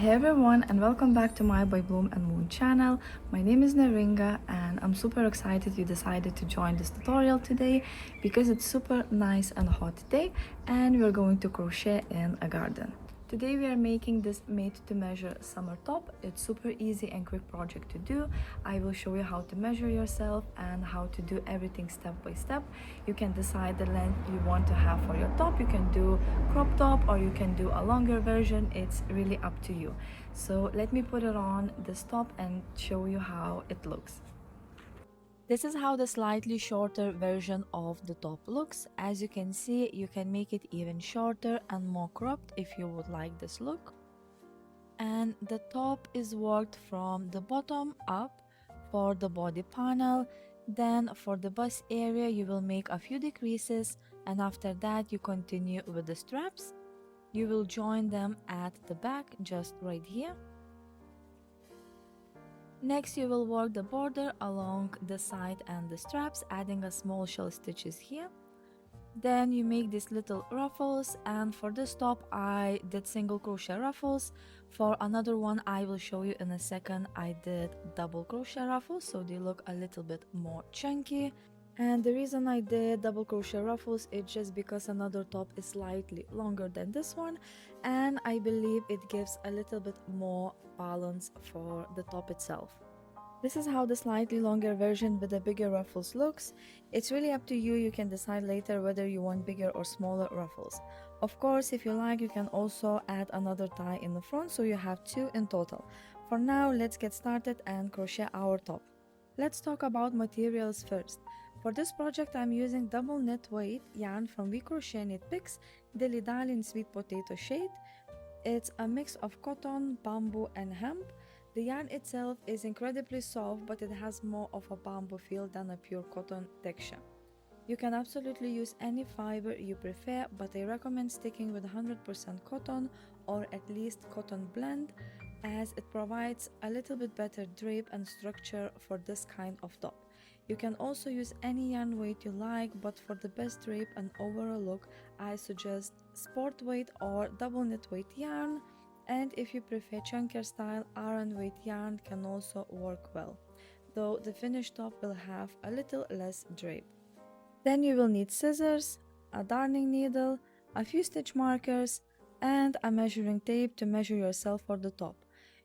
Hey everyone, and welcome back to my ByBloomAndMoon channel. My name is Naringa and I'm super excited you decided to join this tutorial today because it's super nice and hot day and we're going to crochet in a garden. Today we are making this made to measure summer top. It's super easy and quick project to do. I will show you how to measure yourself and how to do everything step by step. You can decide the length you want to have for your top. You can do crop top or you can do a longer version. It's really up to you. So let me put it on this top and show you how it looks. This is how the slightly shorter version of the top looks. As you can see, you can make it even shorter and more cropped if you would like this look. And the top is worked from the bottom up for the body panel. Then for the bust area, you will make a few decreases, and after that you continue with the straps. You will join them at the back, just right here. Next, you will work the border along the side and the straps, adding a small shell stitches here. Then you make these little ruffles, and for this top I did single crochet ruffles. For another one I will show you in a second, I did double crochet ruffles, so they look a little bit more chunky. And the reason I did double crochet ruffles is just because another top is slightly longer than this one, and I believe it gives a little bit more balance for the top itself. This is how the slightly longer version with the bigger ruffles looks. It's really up to you. You can decide later whether you want bigger or smaller ruffles. Of course, if you like, you can also add another tie in the front, so you have two in total. For now, let's get started and crochet our top. Let's talk about materials first. For this project, I'm using double knit weight yarn from We Crochet Knit Picks, Dilly Dally in Sweet Potato shade. It's a mix of cotton, bamboo, and hemp. The yarn itself is incredibly soft, but it has more of a bamboo feel than a pure cotton texture. You can absolutely use any fiber you prefer, but I recommend sticking with 100% cotton or at least cotton blend, as it provides a little bit better drape and structure for this kind of top. You can also use any yarn weight you like, but for the best drape and overall look, I suggest sport weight or double knit weight yarn. And if you prefer chunkier style, iron weight yarn can also work well, though the finished top will have a little less drape. Then you will need scissors, a darning needle, a few stitch markers, and a measuring tape to measure yourself for the top.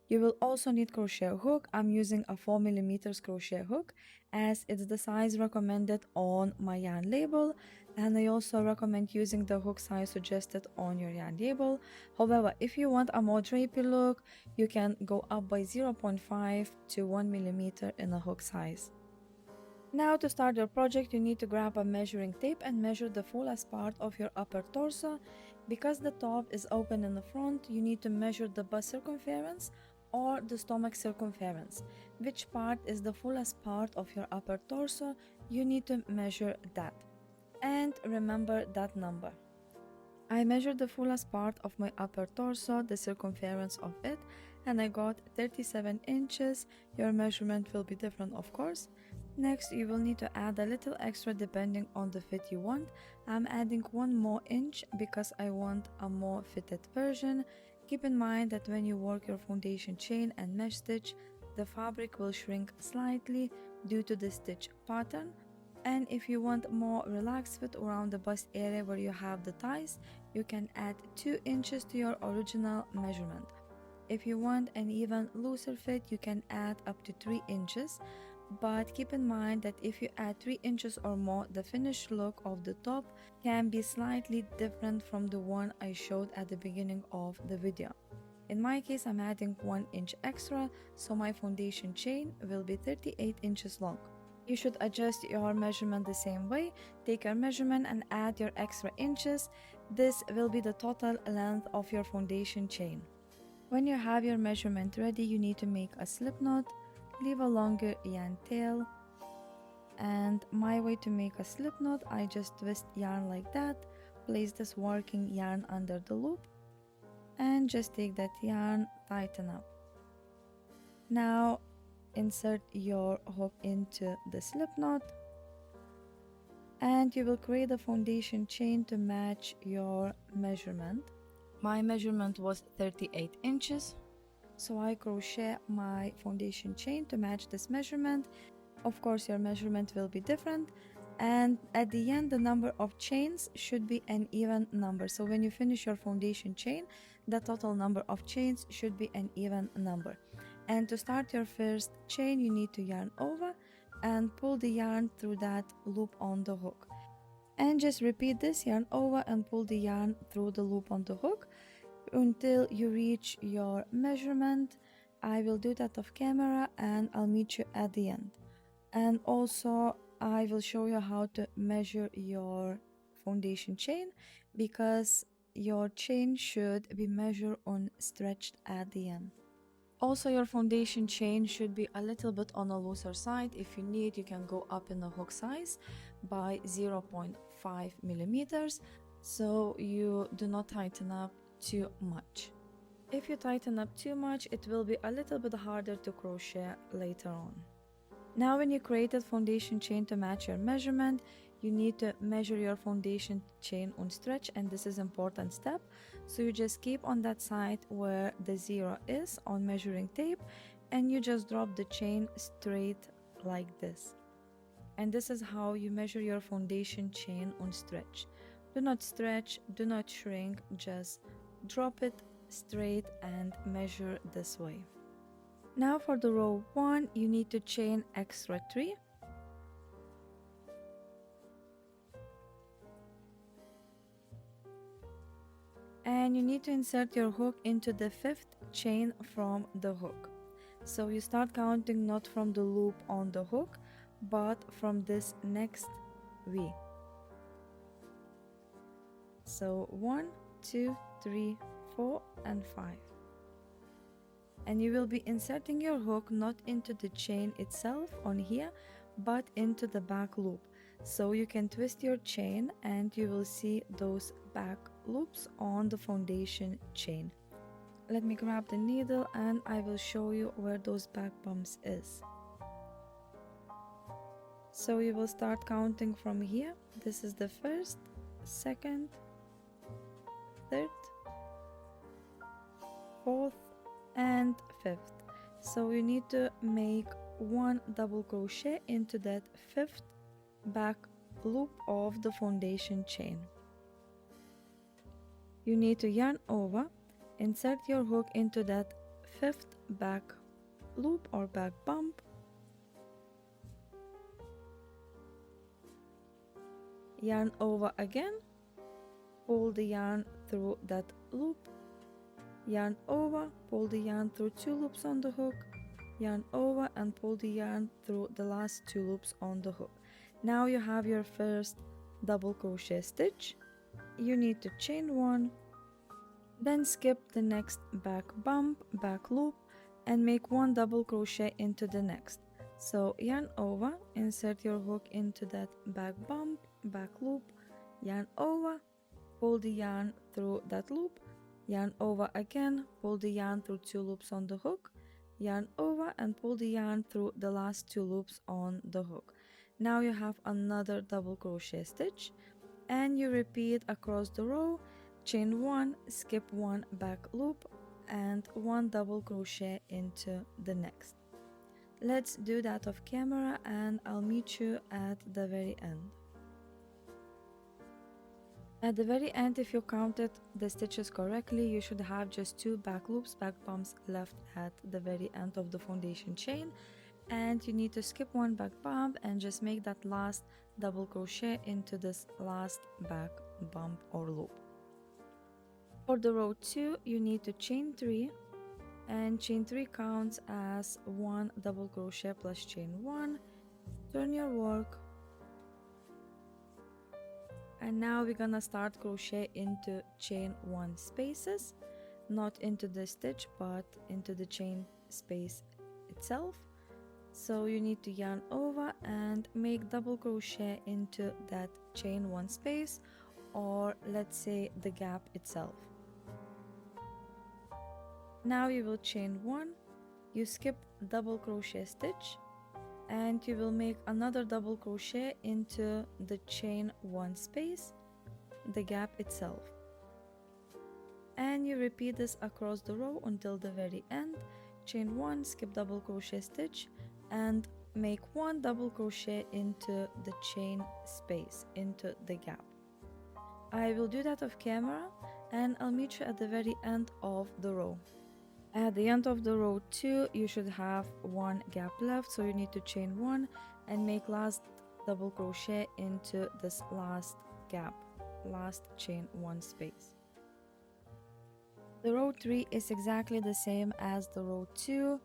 You will also need crochet hook. I'm using a 4mm crochet hook as it's the size recommended on my yarn label, and I also recommend using the hook size suggested on your yarn label. However, if you want a more drapey look, you can go up by 0.5 to 1mm in a hook size. Now to start your project, you need to grab a measuring tape and measure the fullest part of your upper torso. Because the top is open in the front, you need to measure the bust circumference or the stomach circumference. Which part is the fullest part of your upper torso, you need to measure that. And remember that number. I measured the fullest part of my upper torso, the circumference of it, and I got 37 inches. Your measurement will be different, of course. Next, you will need to add a little extra depending on the fit you want. I'm adding 1 more inch because I want a more fitted version. Keep in mind that when you work your foundation chain and mesh stitch, the fabric will shrink slightly due to the stitch pattern. And if you want more relaxed fit around the bust area where you have the ties, you can add 2 inches to your original measurement. If you want an even looser fit, you can add up to 3 inches. But keep in mind that if you add 3 inches or more, the finished look of the top can be slightly different from the one I showed at the beginning of the video. In my case, I'm adding 1 inch extra, so my foundation chain will be 38 inches long. You should adjust your measurement the same way. Take your measurement and add your extra inches. This will be the total length of your foundation chain. When you have your measurement ready, you need to make a slip knot. Leave a longer yarn tail, and my way to make a slip knot, I just twist yarn like that, place this working yarn under the loop, and just take that yarn, tighten up. Now insert your hook into the slip knot, and you will create a foundation chain to match your measurement. My measurement was 38 inches. So I crochet my foundation chain to match this measurement. Of course, your measurement will be different. And at the end, the number of chains should be an even number. So when you finish your foundation chain, the total number of chains should be an even number. And to start your first chain, you need to yarn over and pull the yarn through that loop on the hook. And just repeat this, yarn over and pull the yarn through the loop on the hook until you reach your measurement. I will do that off camera and I'll meet you at the end. And also I will show you how to measure your foundation chain, because your chain should be measured on stretched at the end. Also, your foundation chain should be a little bit on a looser side. If you need, you can go up in the hook size by 0.5 millimeters, so you do not tighten up too much. If you tighten up too much, it will be a little bit harder to crochet later on. Now when you created foundation chain to match your measurement, you need to measure your foundation chain on stretch, and this is important step. So you just keep on that side where the 0 is on measuring tape, and you just drop the chain straight like this. And this is how you measure your foundation chain on stretch. Do not stretch, do not shrink, just drop it straight and measure this way. Now for the row 1, you need to chain extra 3. And you need to insert your hook into the 5th chain from the hook. So you start counting not from the loop on the hook, but from this next V. So 1, 2, 3, 4, and 5. And you will be inserting your hook not into the chain itself on here, but into the back loop. So you can twist your chain and you will see those back loops on the foundation chain. Let me grab the needle and I will show you where those back bumps is. So you will start counting from here. This is the 1st, 2nd, 3rd, 4th, and 5th. So you need to make 1 double crochet into that 5th back loop of the foundation chain. You need to yarn over, insert your hook into that 5th back loop or back bump, yarn over again, pull the yarn through that loop, yarn over, pull the yarn through 2 loops on the hook, yarn over and pull the yarn through the last 2 loops on the hook. Now you have your first double crochet stitch. You need to chain 1, then skip the next back bump, back loop, and make 1 double crochet into the next. So yarn over, insert your hook into that back bump, back loop, yarn over, pull the yarn through that loop, yarn over again, pull the yarn through 2 loops on the hook, yarn over and pull the yarn through the last 2 loops on the hook. Now you have another double crochet stitch, and you repeat across the row, chain 1, skip 1 back loop, and 1 double crochet into the next. Let's do that off camera and I'll meet you at the very end. At the very end, if you counted the stitches correctly, you should have just 2 back loops, back bumps left at the very end of the foundation chain, and you need to skip 1 back bump and just make that last double crochet into this last back bump or loop. For the row 2, you need to chain 3, and chain 3 counts as 1 double crochet plus chain 1. Turn your work, and now we're gonna start crochet into chain 1 spaces, not into the stitch but into the chain space itself. So you need to yarn over and make double crochet into that chain 1 space, or let's say the gap itself. Now you will chain 1, you skip double crochet stitch, and you will make another double crochet into the chain 1 space, the gap itself. And you repeat this across the row until the very end. Chain 1, skip double crochet stitch, and make 1 double crochet into the chain space, into the gap. I will do that off camera, and I'll meet you at the very end of the row. At the end of the row 2, you should have 1 gap left, so you need to chain 1 and make last double crochet into this last gap, last chain 1 space. The row 3 is exactly the same as the row 2,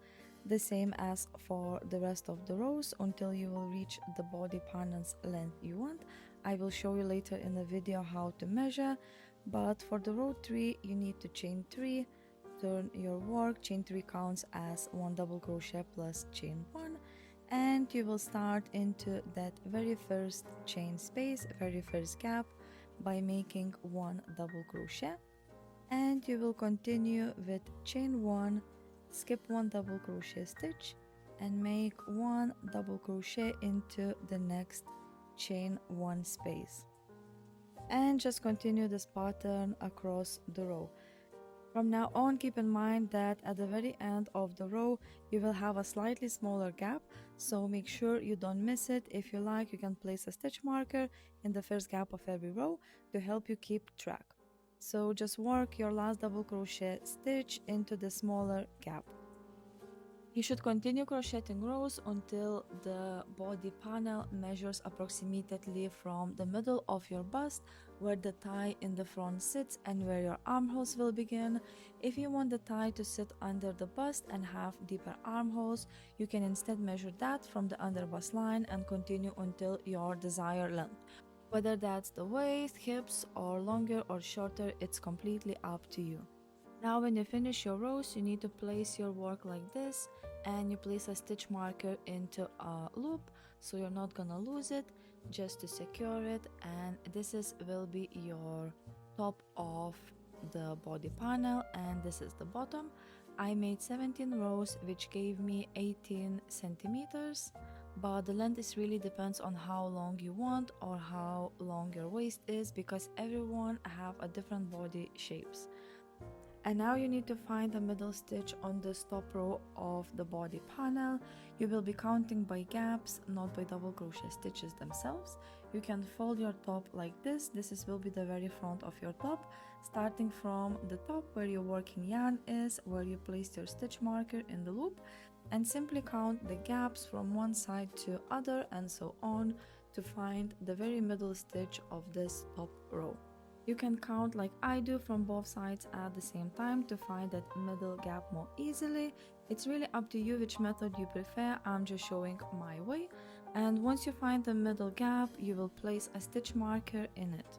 the same as for the rest of the rows until you will reach the body panel's length you want. I will show you later in the video how to measure, but for the row 3 you need to chain 3, turn your work, chain 3 counts as 1 double crochet plus chain 1, and you will start into that very first chain space, very first gap, by making 1 double crochet, and you will continue with chain 1, skip 1 double crochet stitch, and make 1 double crochet into the next chain 1 space, and just continue this pattern across the row. From now on, keep in mind that at the very end of the row you will have a slightly smaller gap, so make sure you don't miss it. If you like, you can place a stitch marker in the first gap of every row to help you keep track. So just work your last double crochet stitch into the smaller gap. You should continue crocheting rows until the body panel measures approximately from the middle of your bust, where the tie in the front sits and where your armholes will begin. If you want the tie to sit under the bust and have deeper armholes, you can instead measure that from the under bust line and continue until your desired length. Whether that's the waist, hips, or longer or shorter, it's completely up to you. Now when you finish your rows, you need to place your work like this, and you place a stitch marker into a loop so you're not gonna lose it, just to secure it. And this will be your top of the body panel, and this is the bottom. I made 17 rows, which gave me 18 centimeters, but the length really depends on how long you want or how long your waist is, because everyone have a different body shapes. And now you need to find the middle stitch on this top row of the body panel. You will be counting by gaps, not by double crochet stitches themselves. You can fold your top like this. This will be the very front of your top, starting from the top where your working yarn is, where you placed your stitch marker in the loop, and simply count the gaps from one side to other and so on to find the very middle stitch of this top row. You can count like I do from both sides at the same time to find that middle gap more easily. It's really up to you which method you prefer. I'm just showing my way. And once you find the middle gap, you will place a stitch marker in it.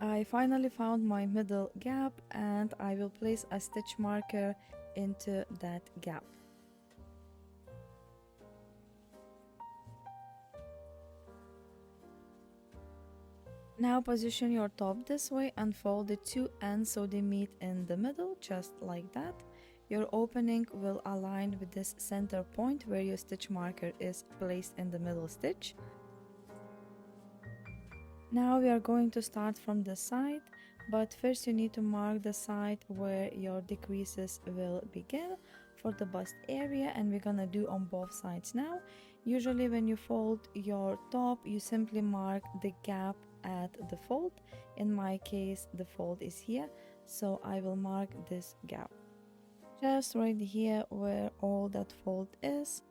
I finally found my middle gap, and I will place a stitch marker into that gap. Now position your top this way and fold the two ends so they meet in the middle, just like that. Your opening will align with this center point where your stitch marker is placed in the middle stitch. Now we are going to start from the side, but first you need to mark the side where your decreases will begin for the bust area, and we're gonna do on both sides now. Usually when you fold your top, you simply mark the gap at the fold. In my case, the fold is here, so I will mark this gap. Just right here where all that fold is,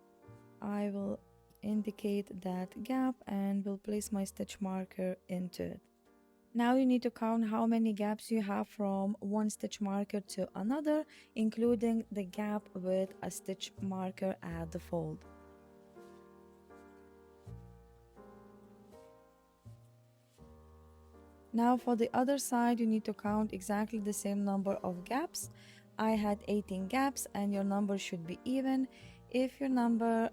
I will indicate that gap and will place my stitch marker into it. Now you need to count how many gaps you have from one stitch marker to another, including the gap with a stitch marker at the fold. Now for the other side, you need to count exactly the same number of gaps. I had 18 gaps and your number should be even. If your number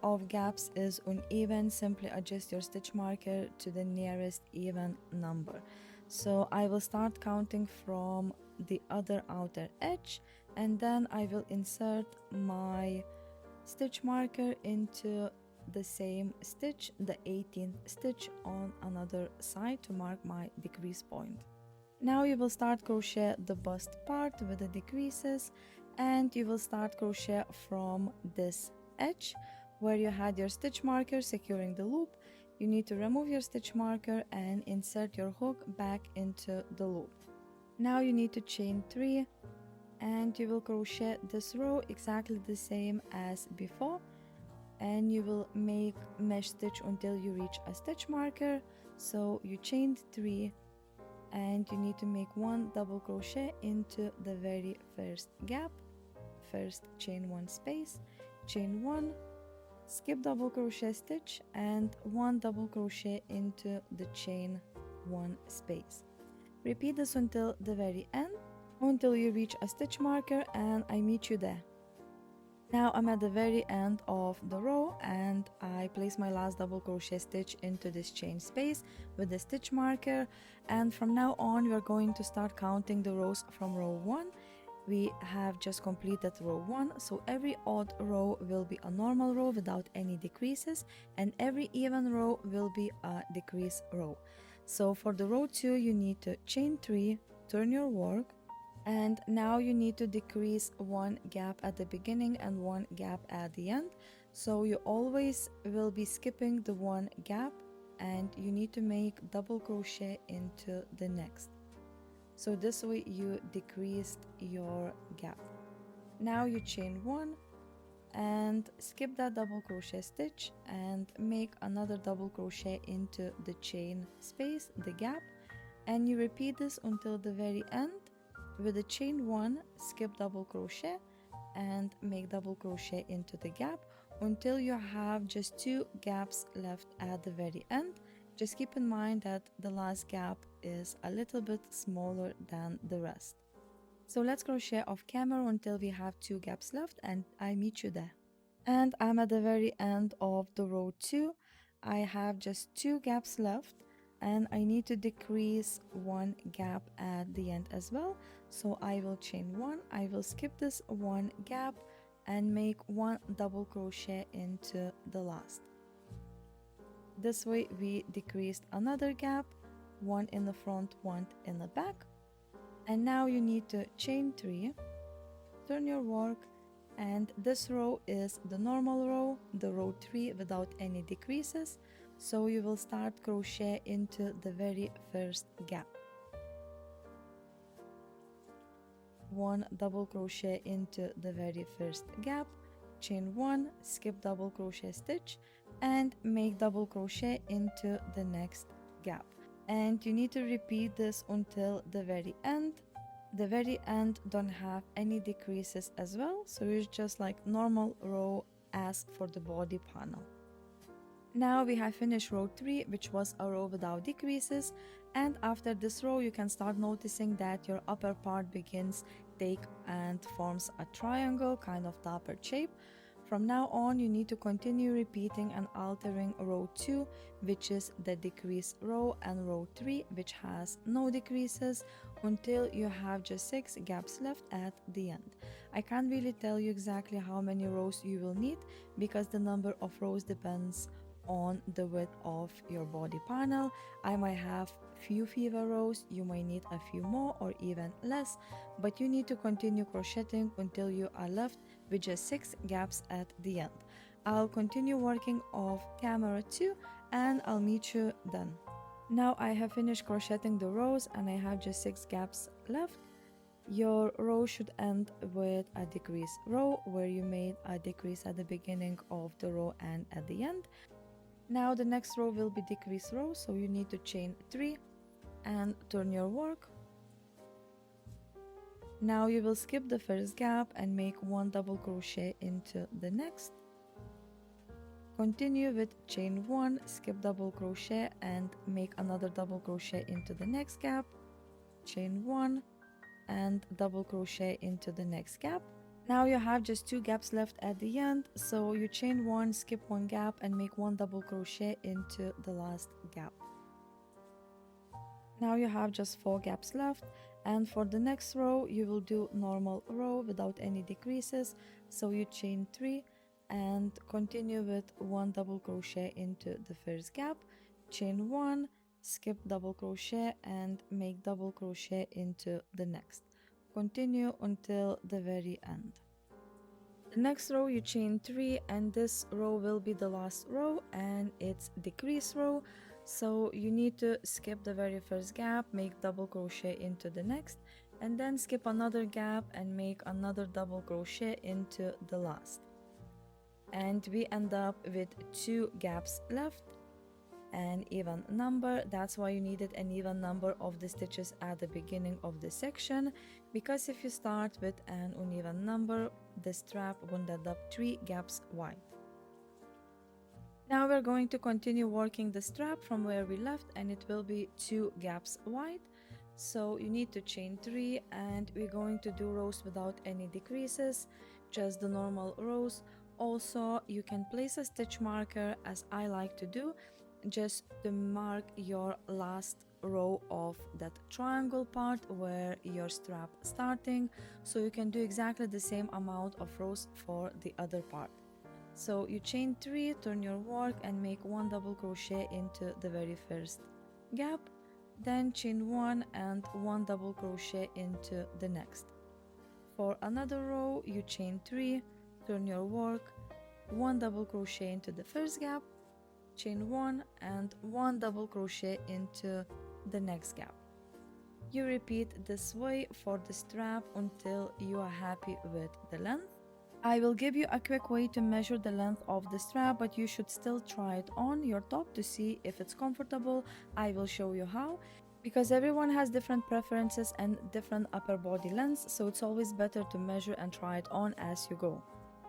of gaps is uneven, simply adjust your stitch marker to the nearest even number. So I will start counting from the other outer edge, and then I will insert my stitch marker into the same stitch, the 18th stitch, on another side to mark my decrease point. Now you will start crochet the bust part with the decreases, and you will start crochet from this edge where you had your stitch marker securing the loop. You need to remove your stitch marker and insert your hook back into the loop. Now you need to chain 3, and you will crochet this row exactly the same as before, and you will make mesh stitch until you reach a stitch marker. So you chained 3, and you need to make 1 double crochet into the very first gap. First chain 1 space, chain 1, skip double crochet stitch, and 1 double crochet into the chain 1 space. Repeat this until the very end, until you reach a stitch marker, and I meet you there. Now I'm at the very end of the row, and I place my last double crochet stitch into this chain space with the stitch marker, and from now on we are going to start counting the rows from row 1. We have just completed row 1, so every odd row will be a normal row without any decreases, and every even row will be a decrease row. So for the row 2, you need to chain 3, turn your work, and now you need to decrease 1 gap at the beginning and 1 gap at the end. So you always will be skipping the 1 gap, and you need to make double crochet into the next. So this way you decreased your gap. Now you chain 1 and skip that double crochet stitch and make another double crochet into the chain space, the gap, and you repeat this until the very end. With the chain 1, skip double crochet and make double crochet into the gap until you have just 2 gaps left at the very end. Just keep in mind that the last gap is a little bit smaller than the rest. So let's crochet off camera until we have 2 gaps left, and I meet you there. And I'm at the very end of the row 2. I have just 2 gaps left, and I need to decrease 1 gap at the end as well. So I will chain 1, I will skip this 1 gap and make 1 double crochet into the last. This way we decreased another gap, 1 in the front, 1 in the back. And now you need to chain 3, turn your work, and this row is the normal row, the row 3 without any decreases. So you will start crochet into the very first gap. 1 double crochet into the very first gap, chain 1, skip double crochet stitch, and make double crochet into the next gap. And you need to repeat this until the very end. The very end don't have any decreases as well, so it's just like normal row as for the body panel. Now we have finished row 3, which was a row without decreases, and after this row you can start noticing that your upper part begins take and forms a triangle, kind of tapered shape. From now on you need to continue repeating and altering row 2, which is the decrease row, and row 3, which has no decreases, until you have just 6 gaps left at the end. I can't really tell you exactly how many rows you will need because the number of rows depends on the width of your body panel. I might have few fewer rows, you might need a few more or even less, but you need to continue crocheting until you are left with just 6 gaps at the end. I'll continue working off camera too, and I'll meet you then. Now I have finished crocheting the rows and I have just 6 gaps left. Your row should end with a decrease row where you made a decrease at the beginning of the row and at the end. Now the next row will be decrease row, so you need to chain 3 and turn your work. Now you will skip the first gap and make 1 double crochet into the next. Continue with chain 1, skip double crochet and make another double crochet into the next gap, chain 1 and double crochet into the next gap. Now you have just 2 gaps left at the end, so you chain 1, skip 1 gap and make 1 double crochet into the last gap. Now you have just 4 gaps left, and for the next row you will do normal row without any decreases, so you chain 3 and continue with 1 double crochet into the first gap, chain 1, skip double crochet and make double crochet into the next. Continue until the very end. The next row you chain 3, and this row will be the last row and it's decrease row, so you need to skip the very first gap, make double crochet into the next, and then skip another gap and make another double crochet into the last. And we end up with 2 gaps left, an even number. That's why you needed an even number of the stitches at the beginning of the section, because if you start with an uneven number, the strap will end up 3 gaps wide. Now we're going to continue working the strap from where we left, and it will be 2 gaps wide. So you need to chain 3, and we're going to do rows without any decreases, just the normal rows. Also, you can place a stitch marker, as I like to do, just to mark your last row of that triangle part where your strap starting, so you can do exactly the same amount of rows for the other part. So you chain 3, turn your work and make 1 double crochet into the very first gap, then chain 1 and 1 double crochet into the next. For another row you chain 3, turn your work, 1 double crochet into the first gap, chain 1 and 1 double crochet into the next gap. You repeat this way for the strap until you are happy with the length. I will give you a quick way to measure the length of the strap, but you should still try it on your top to see if it's comfortable. I will show you how, because everyone has different preferences and different upper body lengths, so it's always better to measure and try it on as you go.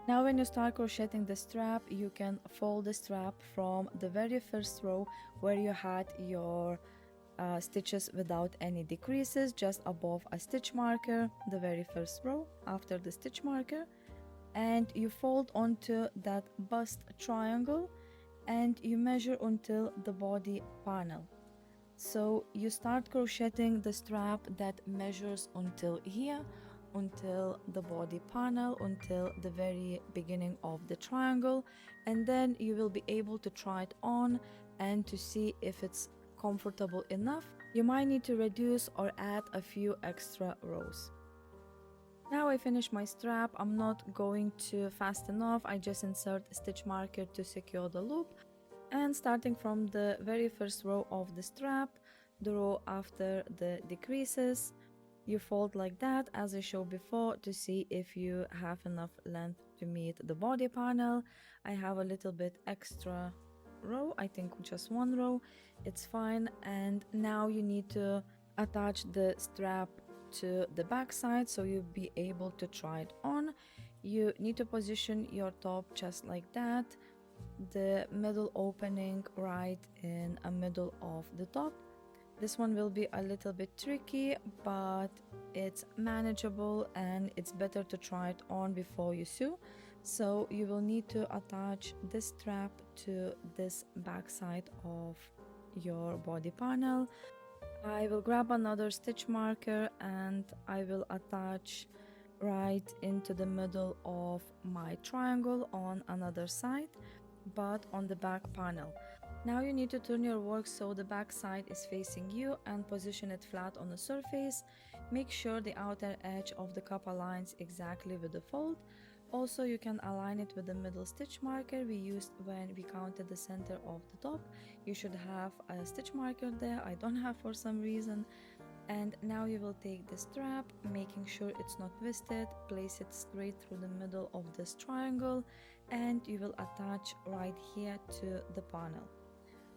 Now when you start crocheting the strap, you can fold the strap from the very first row where you had your stitches without any decreases, just above a stitch marker, the very first row after the stitch marker, and you fold onto that bust triangle and you measure until the body panel. So you start crocheting the strap that measures until here, until the body panel, until the very beginning of the triangle, and then you will be able to try it on and to see if it's comfortable enough. You might need to reduce or add a few extra rows. Now I finished my strap. I'm not going to fast enough. I just insert a stitch marker to secure the loop, and starting from the very first row of the strap, the row after the decreases, you fold like that as I showed before to see if you have enough length to meet the body panel. I have a little bit extra row, I think just 1 row, it's fine. And now you need to attach the strap to the back side so you'll be able to try it on. You need to position your top just like that, the middle opening right in the middle of the top. This one will be a little bit tricky, but it's manageable and it's better to try it on before you sew. So you will need to attach this strap to this back side of your body panel. I will grab another stitch marker and I will attach right into the middle of my triangle on another side, but on the back panel. Now you need to turn your work so the back side is facing you and position it flat on the surface. Make sure the outer edge of the cup aligns exactly with the fold. Also, you can align it with the middle stitch marker we used when we counted the center of the top. You should have a stitch marker there. I don't have for some reason. And now you will take the strap, making sure it's not twisted, place it straight through the middle of this triangle, and you will attach right here to the panel.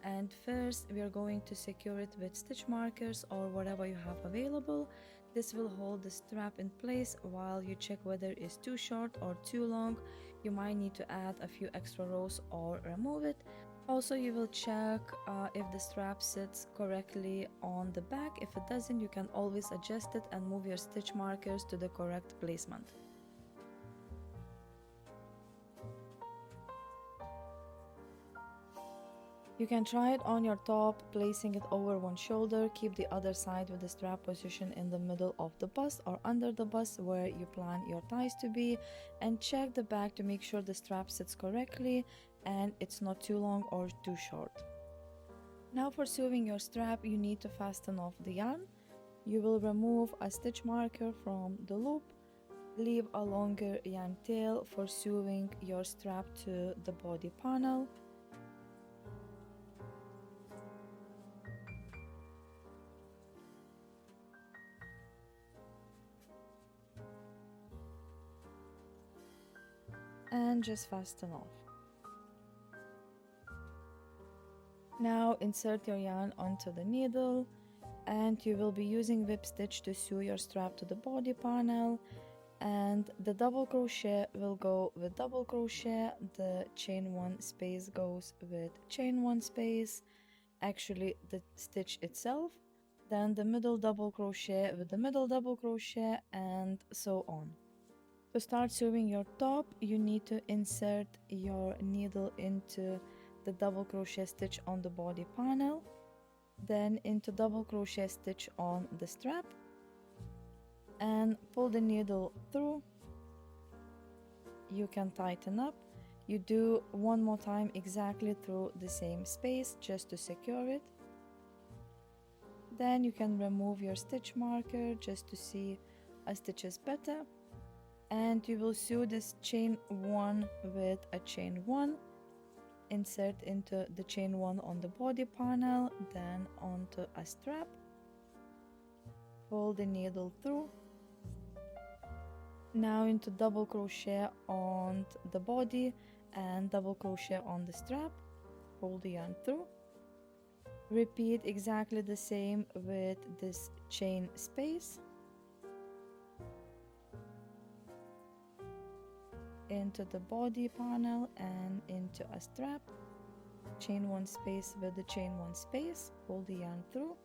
And first we are going to secure it with stitch markers or whatever you have available. This will hold the strap in place while you check whether it's too short or too long. You might need to add a few extra rows or remove it. Also, you will check if the strap sits correctly on the back. If it doesn't, you can always adjust it and move your stitch markers to the correct placement. You can try it on your top, placing it over one shoulder. Keep the other side with the strap position in the middle of the bust or under the bust where you plan your thighs to be, and check the back to make sure the strap sits correctly and it's not too long or too short. Now for sewing your strap, you need to fasten off the yarn. You will remove a stitch marker from the loop. Leave a longer yarn tail for sewing your strap to the body panel. And just fasten off. Now insert your yarn onto the needle, and you will be using whip stitch to sew your strap to the body panel, and the double crochet will go with double crochet, the chain one space goes with chain one space, actually the stitch itself, then the middle double crochet with the middle double crochet, and so on. To start sewing your top, you need to insert your needle into the double crochet stitch on the body panel, then into double crochet stitch on the strap, and pull the needle through. You can tighten up. You do one more time exactly through the same space just to secure it. Then you can remove your stitch marker just to see a stitch is better, and you will sew this chain one with a chain one. Insert into the chain one on the body panel, then onto a strap. Pull the needle through. Now into double crochet on the body and double crochet on the strap. Pull the yarn through. Repeat exactly the same with this chain space. Into the body panel and into a strap. Chain one space with the chain one space. Pull the yarn through.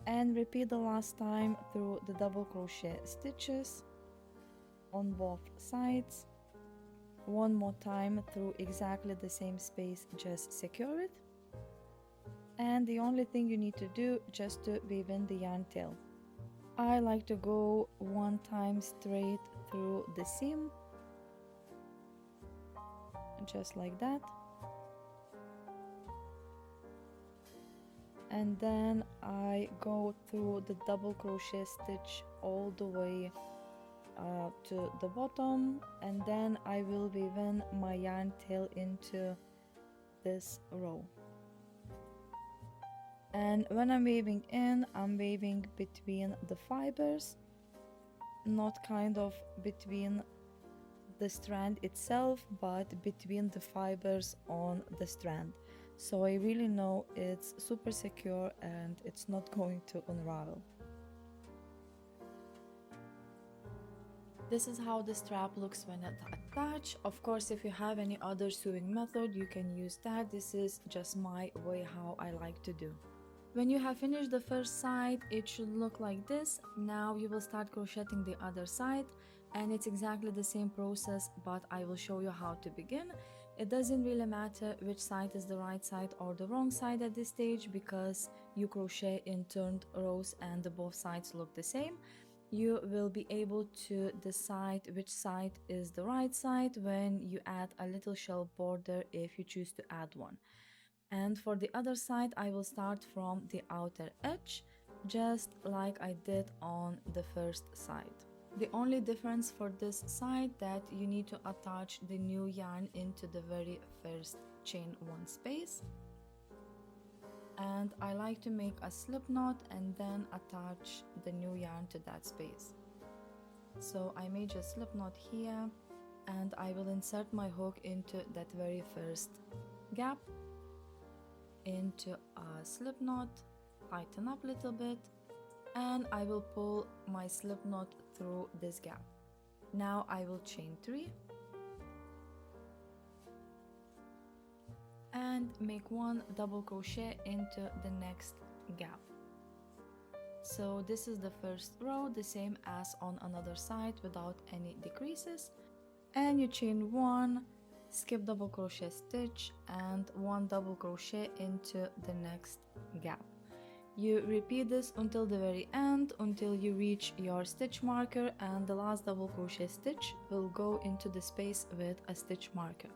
And repeat the last time through the double crochet stitches on both sides. One more time through exactly the same space, just secure it. And the only thing you need to do just to weave in the yarn tail. I like to go one time straight through the seam, just like that. And then I go through the double crochet stitch all the way to the bottom, and then I will weave in my yarn tail into this row. And when I'm weaving in, I'm weaving between the fibers, not kind of between the strand itself, but between the fibers on the strand. So I really know it's super secure and it's not going to unravel. This is how the strap looks when it's attached. Of course, if you have any other sewing method, you can use that. This is just my way how I like to do. When you have finished the first side, it should look like this. Now you will start crocheting the other side, and it's exactly the same process, but I will show you how to begin. It doesn't really matter which side is the right side or the wrong side at this stage, because you crochet in turned rows and the both sides look the same. You will be able to decide which side is the right side when you add a little shell border, if you choose to add one. And for the other side, I will start from the outer edge, just like I did on the first side. The only difference for this side that you need to attach the new yarn into the very first chain one space. And I like to make a slip knot and then attach the new yarn to that space. So I made a slip knot here, and I will insert my hook into that very first gap, into a slip knot, tighten up a little bit, and I will pull my slip knot through this gap. Now I will chain 3 and make 1 double crochet into the next gap. So this is the first row, the same as on another side without any decreases, and you chain 1, skip double crochet stitch and 1 double crochet into the next gap. You repeat this until the very end, until you reach your stitch marker, and the last double crochet stitch will go into the space with a stitch marker.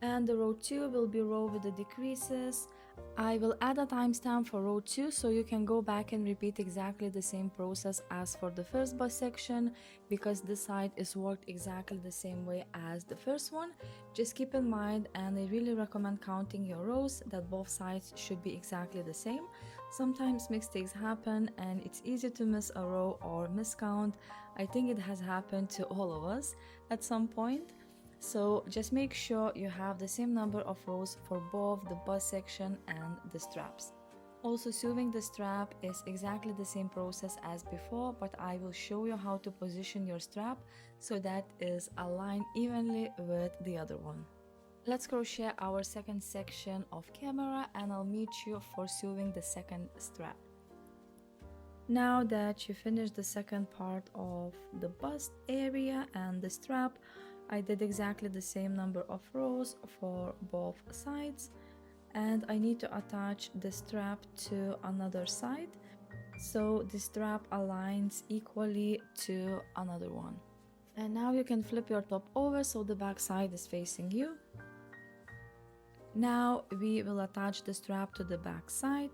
And the row 2 will be row with the decreases. I will add a timestamp for row 2 so you can go back and repeat exactly the same process as for the first bust section, because this side is worked exactly the same way as the first one. Just keep in mind, and I really recommend counting your rows, that both sides should be exactly the same. Sometimes mistakes happen and it's easy to miss a row or miscount. I think it has happened to all of us at some point. So just make sure you have the same number of rows for both the bust section and the straps. Also, sewing the strap is exactly the same process as before, but I will show you how to position your strap so that is aligned evenly with the other one. Let's crochet our second section of camera, and I'll meet you for sewing the second strap. Now that you finished the second part of the bust area and the strap, I did exactly the same number of rows for both sides, and I need to attach the strap to another side so the strap aligns equally to another one. And now you can flip your top over so the back side is facing you. Now we will attach the strap to the back side.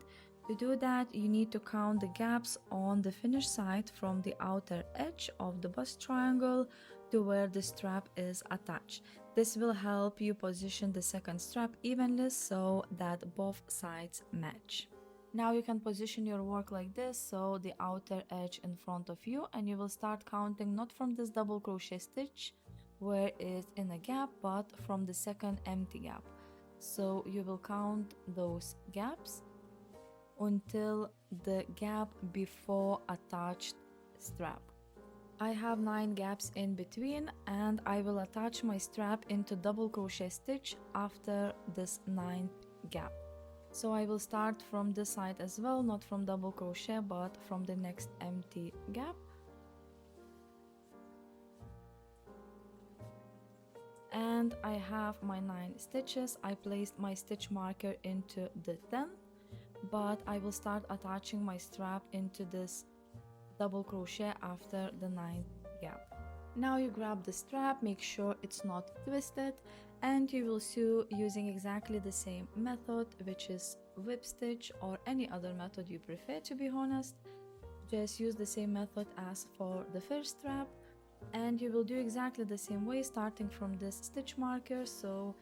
To do that, you need to count the gaps on the finished side from the outer edge of the bust triangle to where the strap is attached. This will help you position the second strap evenly so that both sides match. Now you can position your work like this, so the outer edge in front of you, and you will start counting not from this double crochet stitch where it's in a gap, but from the second empty gap. So you will count those gaps until the gap before attached strap. I have 9 gaps in between, and I will attach my strap into double crochet stitch after this 9th gap. So I will start from this side as well, not from double crochet but from the next empty gap. And I have my 9 stitches. I placed my stitch marker into the 10th, but I will start attaching my strap into this double crochet after the 9th gap. Now you grab the strap, make sure it's not twisted, and you will sew using exactly the same method, which is whip stitch or any other method you prefer, to be honest. Just use the same method as for the first strap, and you will do exactly the same way, starting from this stitch marker. So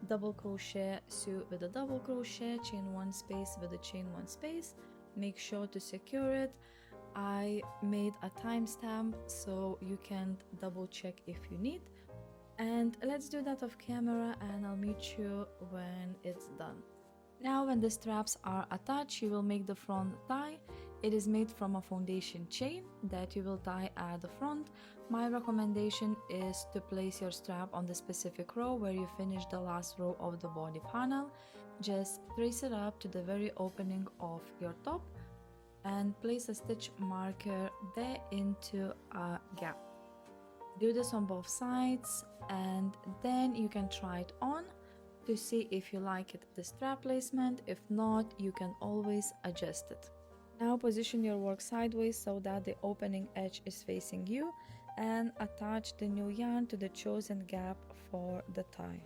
double crochet, sew with a double crochet, chain 1 space with a chain 1 space, make sure to secure it. I made a timestamp so you can double check if you need, and let's do that off camera and I'll meet you when it's done. Now when the straps are attached, you will make the front tie. It is made from a foundation chain that you will tie at the front. My recommendation is to place your strap on the specific row where you finish the last row of the body panel. Just trace it up to the very opening of your top and place a stitch marker there into a gap. Do this on both sides, and then you can try it on to see if you like it, the strap placement. If not, you can always adjust it. Now position your work sideways so that the opening edge is facing you, and attach the new yarn to the chosen gap for the tie.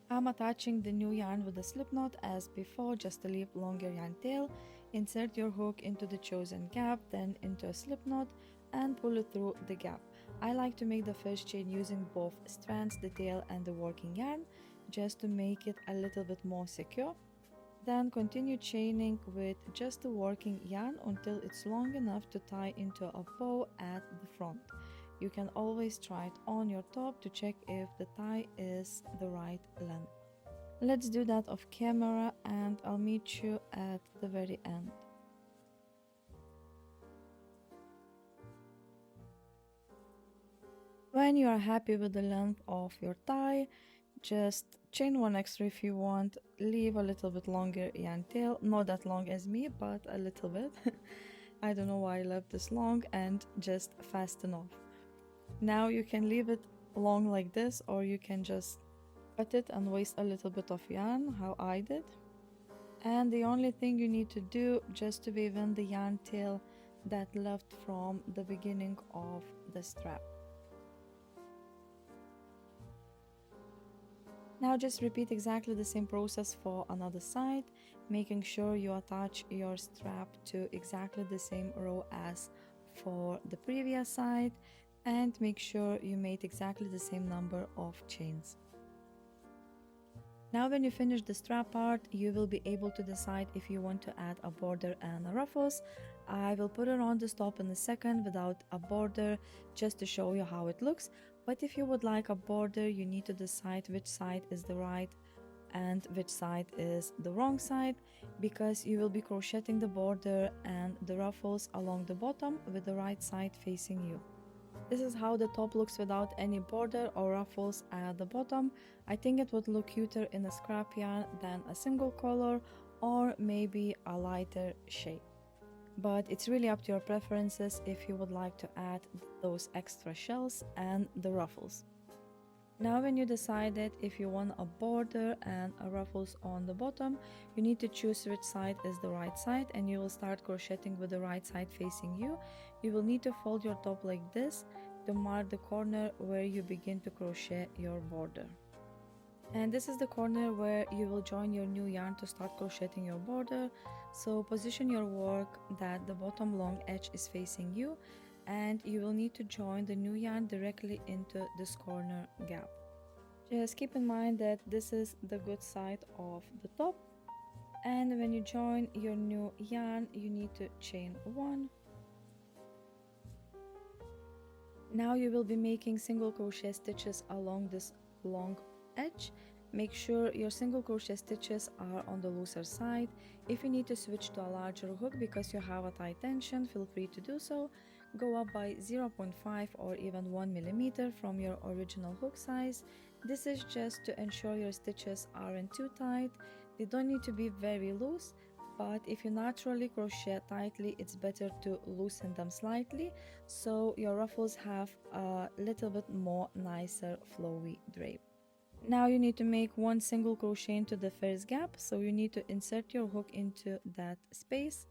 I'm attaching the new yarn with a slip knot as before, just to leave longer yarn tail. Insert your hook into the chosen gap, then into a slip knot, and pull it through the gap. I like to make the first chain using both strands, the tail and the working yarn, just to make it a little bit more secure. Then continue chaining with just the working yarn until it's long enough to tie into a bow at the front. You can always try it on your top to check if the tie is the right length. Let's do that off camera and I'll meet you at the very end. When you are happy with the length of your tie, just chain 1 extra if you want, leave a little bit longer yarn tail, not that long as me, but a little bit. I don't know why I left this long, and just fasten off. Now you can leave it long like this, or you can just cut it and waste a little bit of yarn, how I did. And the only thing you need to do just to weave in the yarn tail that left from the beginning of the strap. Now just repeat exactly the same process for another side, making sure you attach your strap to exactly the same row as for the previous side, and make sure you made exactly the same number of chains. Now when you finish the strap part, you will be able to decide if you want to add a border and a ruffles. I will put it on the top in a second without a border just to show you how it looks. But if you would like a border, you need to decide which side is the right and which side is the wrong side, because you will be crocheting the border and the ruffles along the bottom with the right side facing you. This is how the top looks without any border or ruffles at the bottom. I think it would look cuter in a scrap yarn than a single color or maybe a lighter shade. But it's really up to your preferences if you would like to add those extra shells and the ruffles. Now when you decided if you want a border and a ruffles on the bottom, you need to choose which side is the right side, and you will start crocheting with the right side facing you. You will need to fold your top like this to mark the corner where you begin to crochet your border. And this is the corner where you will join your new yarn to start crocheting your border. So position your work that the bottom long edge is facing you, and you will need to join the new yarn directly into this corner gap. Just keep in mind that this is the good side of the top, and when you join your new yarn, you need to chain 1. Now you will be making single crochet stitches along this long edge. Make sure your single crochet stitches are on the looser side. If you need to switch to a larger hook because you have a tight tension, feel free to do so. Go up by 0.5 or even 1 millimeter from your original hook size. This is just to ensure your stitches aren't too tight. They don't need to be very loose, but if you naturally crochet tightly, it's better to loosen them slightly so your ruffles have a little bit more nicer flowy drape. Now you need to make one single crochet into the first gap, so you need to insert your hook into that space,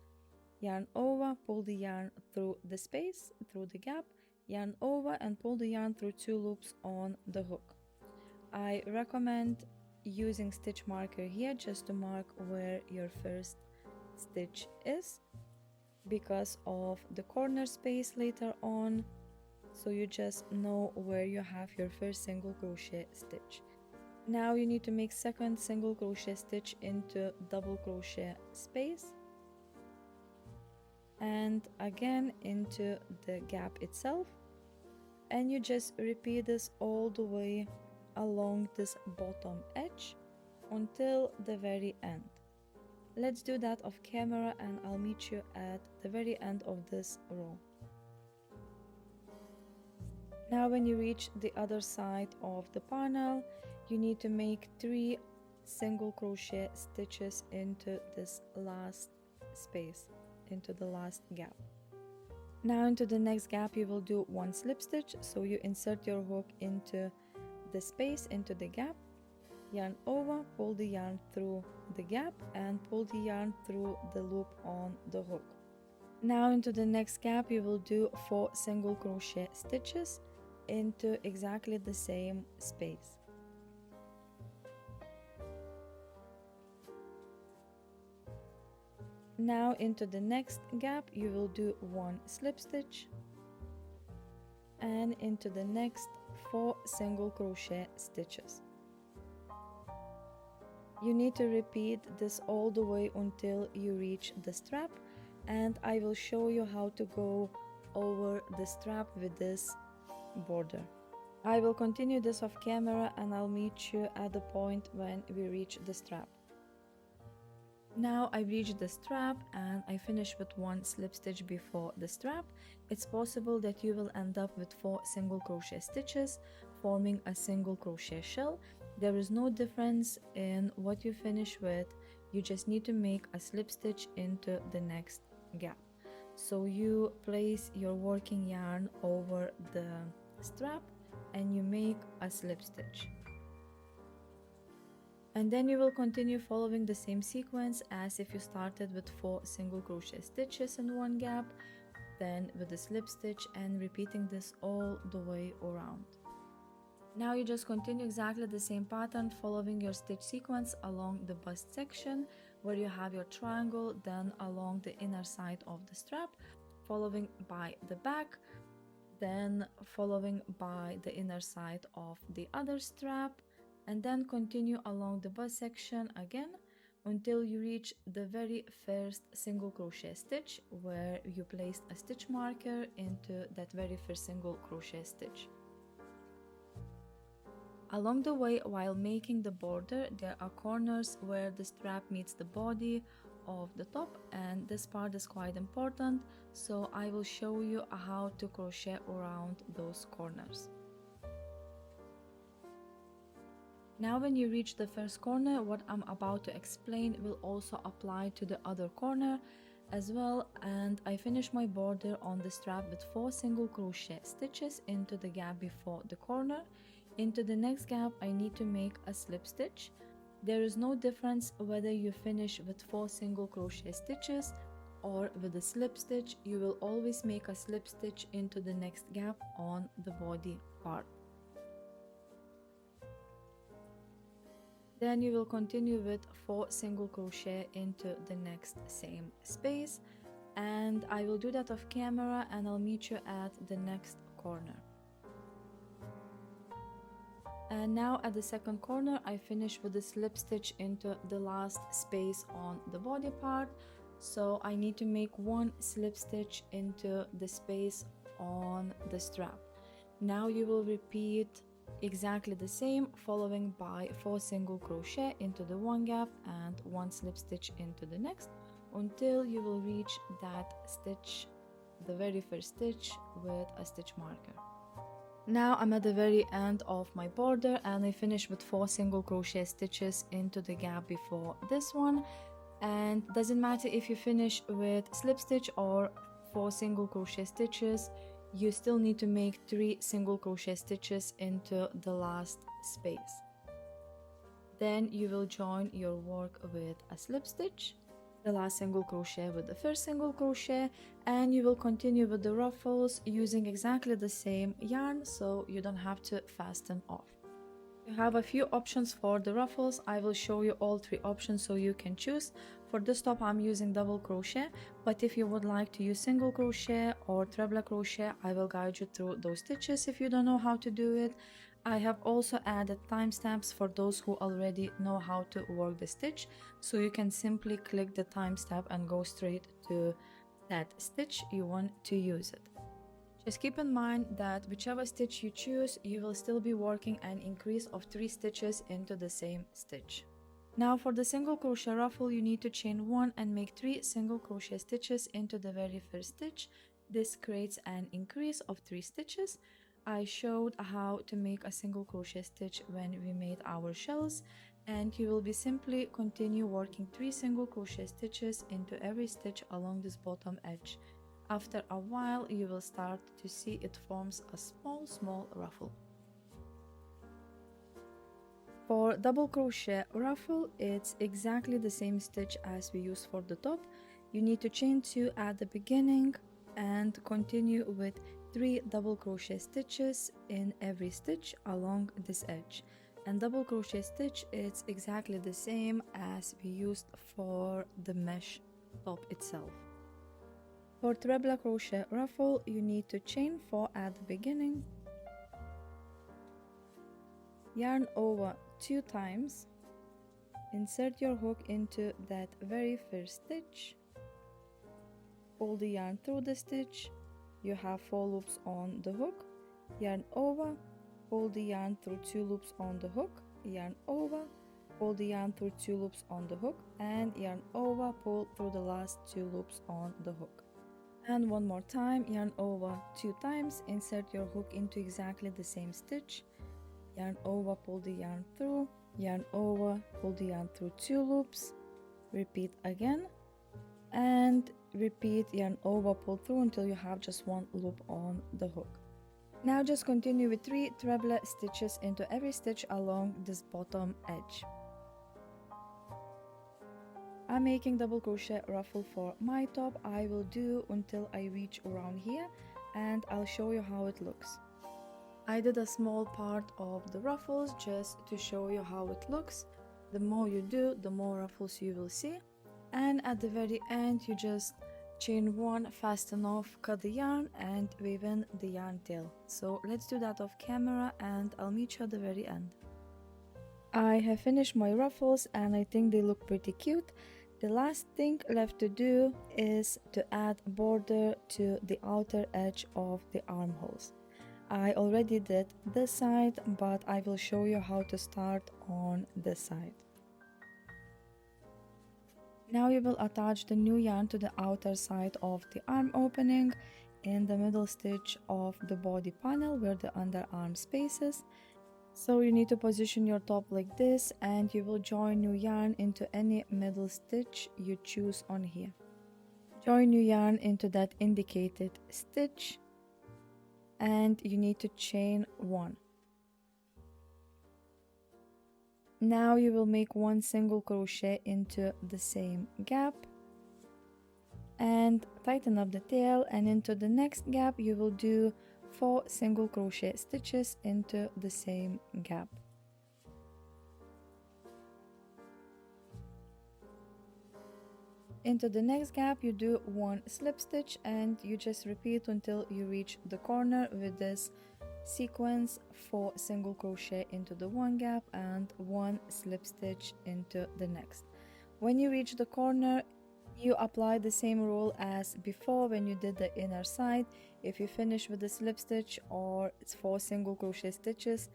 yarn over, pull the yarn through the space, through the gap, yarn over and pull the yarn through 2 loops on the hook. I recommend using stitch marker here just to mark where your first stitch is because of the corner space later on, so you just know where you have your first single crochet stitch. Now you need to make second single crochet stitch into double crochet space and again into the gap itself, and you just repeat this all the way along this bottom edge until the very end. Let's do that off camera and I'll meet you at the very end of this row. Now when you reach the other side of the panel, you need to make 3 single crochet stitches into this last space, into the last gap. Now into the next gap you will do 1 slip stitch, so you insert your hook into the space, into the gap, yarn over, pull the yarn through the gap and pull the yarn through the loop on the hook. Now into the next gap you will do 4 single crochet stitches into exactly the same space. Now into the next gap you will do 1 slip stitch and into the next 4 single crochet stitches. You need to repeat this all the way until you reach the strap, and I will show you how to go over the strap with this border. I will continue this off camera and I'll meet you at the point when we reach the strap. Now I reached the strap and I finished with 1 slip stitch before the strap. It's possible that you will end up with 4 single crochet stitches forming a single crochet shell. There is no difference in what you finish with, you just need to make a slip stitch into the next gap. So you place your working yarn over the strap and you make a slip stitch. And then you will continue following the same sequence as if you started with 4 single crochet stitches in one gap, then with a slip stitch, and repeating this all the way around. Now you just continue exactly the same pattern, following your stitch sequence along the bust section where you have your triangle, then along the inner side of the strap, following by the back, then following by the inner side of the other strap, and then continue along the bust section again until you reach the very first single crochet stitch where you placed a stitch marker into that very first single crochet stitch. Along the way, while making the border, there are corners where the strap meets the body of the top, and this part is quite important, so I will show you how to crochet around those corners. Now when you reach the first corner, what I'm about to explain will also apply to the other corner as well, and I finish my border on the strap with 4 single crochet stitches into the gap before the corner. Into the next gap I need to make a slip stitch. There is no difference whether you finish with 4 single crochet stitches or with a slip stitch, you will always make a slip stitch into the next gap on the body part. Then you will continue with 4 single crochet into the next same space, and I will do that off camera and I'll meet you at the next corner. And now at the second corner I finish with a slip stitch into the last space on the body part, so I need to make 1 slip stitch into the space on the strap. Now you will repeat exactly the same, following by 4 single crochet into the one gap and 1 slip stitch into the next until you will reach that stitch, the very first stitch, with a stitch marker. Now I'm at the very end of my border and I finish with 4 single crochet stitches into the gap before this one, and doesn't matter if you finish with slip stitch or 4 single crochet stitches, you still need to make 3 single crochet stitches into the last space. Then you will join your work with a slip stitch, the last single crochet with the first single crochet, and you will continue with the ruffles using exactly the same yarn, so you don't have to fasten off. You have a few options for the ruffles. I will show you all 3 options so you can choose. For this top I'm using double crochet, but if you would like to use single crochet or treble crochet, I will guide you through those stitches if you don't know how to do it. I have also added timestamps for those who already know how to work the stitch, so you can simply click the timestamp and go straight to that stitch you want to use it. Just keep in mind that whichever stitch you choose, you will still be working an increase of 3 stitches into the same stitch. Now for the single crochet ruffle, you need to chain 1 and make 3 single crochet stitches into the very first stitch. This creates an increase of 3 stitches. I showed how to make a single crochet stitch when we made our shells, and you will be simply continue working 3 single crochet stitches into every stitch along this bottom edge. After a while you will start to see it forms a small ruffle. For double crochet ruffle, it's exactly the same stitch as we used for the top. You need to chain 2 at the beginning and continue with 3 double crochet stitches in every stitch along this edge. And double crochet stitch, it's exactly the same as we used for the mesh top itself. For treble crochet ruffle, you need to chain 4 at the beginning, yarn over 2 times, insert your hook into that very first stitch, pull the yarn through the stitch, you have 4 loops on the hook, yarn over, pull the yarn through 2 loops on the hook, yarn over, pull the yarn through 2 loops on the hook, and yarn over, pull through the last 2 loops on the hook. And one more time, yarn over 2 times, insert your hook into exactly the same stitch, yarn over, pull the yarn through, yarn over, pull the yarn through 2 loops, repeat again, and repeat yarn over, pull through until you have just 1 loop on the hook. Now just continue with 3 treble stitches into every stitch along this bottom edge. I'm making double crochet ruffle for my top. I will do until I reach around here, and I'll show you how it looks. I did a small part of the ruffles just to show you how it looks. The more you do, the more ruffles you will see. And at the very end, you just chain one fast enough, cut the yarn and weave in the yarn tail. So let's do that off camera and I'll meet you at the very end. I have finished my ruffles and I think they look pretty cute. The last thing left to do is to add border to the outer edge of the armholes. I already did this side, but I will show you how to start on this side. Now you will attach the new yarn to the outer side of the arm opening in the middle stitch of the body panel where the underarm space is. So you need to position your top like this and you will join new yarn into any middle stitch you choose on here. Join new yarn into that indicated stitch and you need to chain one. Now you will make one single crochet into the same gap and tighten up the tail, and into the next gap you will do 4 single crochet stitches into the same gap. Into the next gap you do 1 slip stitch and you just repeat until you reach the corner with this sequence: 4 single crochet into the one gap and 1 slip stitch into the next. When you reach the corner, you apply the same rule as before when you did the inner side. If you finish with the slip stitch or 4 single crochet stitches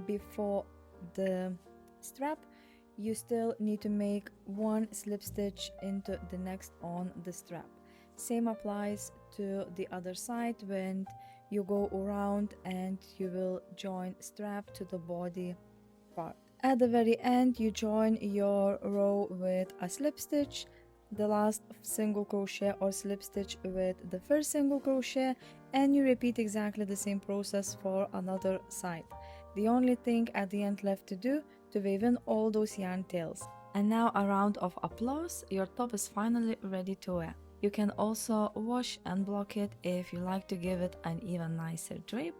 before the strap, you still need to make 1 slip stitch into the next on the strap. Same applies to the other side. When you go around and you will join strap to the body part. At the very end you join your row with a slip stitch, the last single crochet or slip stitch with the first single crochet, and you repeat exactly the same process for another side. The only thing at the end left to do to weave in all those yarn tails. And now a round of applause. Your top is finally ready to wear. You can also wash and block it if you like to give it an even nicer drape.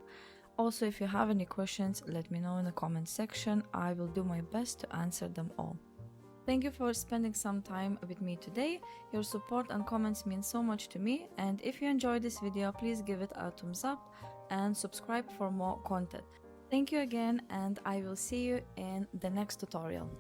Also, if you have any questions, let me know in the comment section. I will do my best to answer them all. Thank you for spending some time with me today. Your support and comments mean so much to me, and if you enjoyed this video, please give it a thumbs up and subscribe for more content. Thank you again, and I will see you in the next tutorial.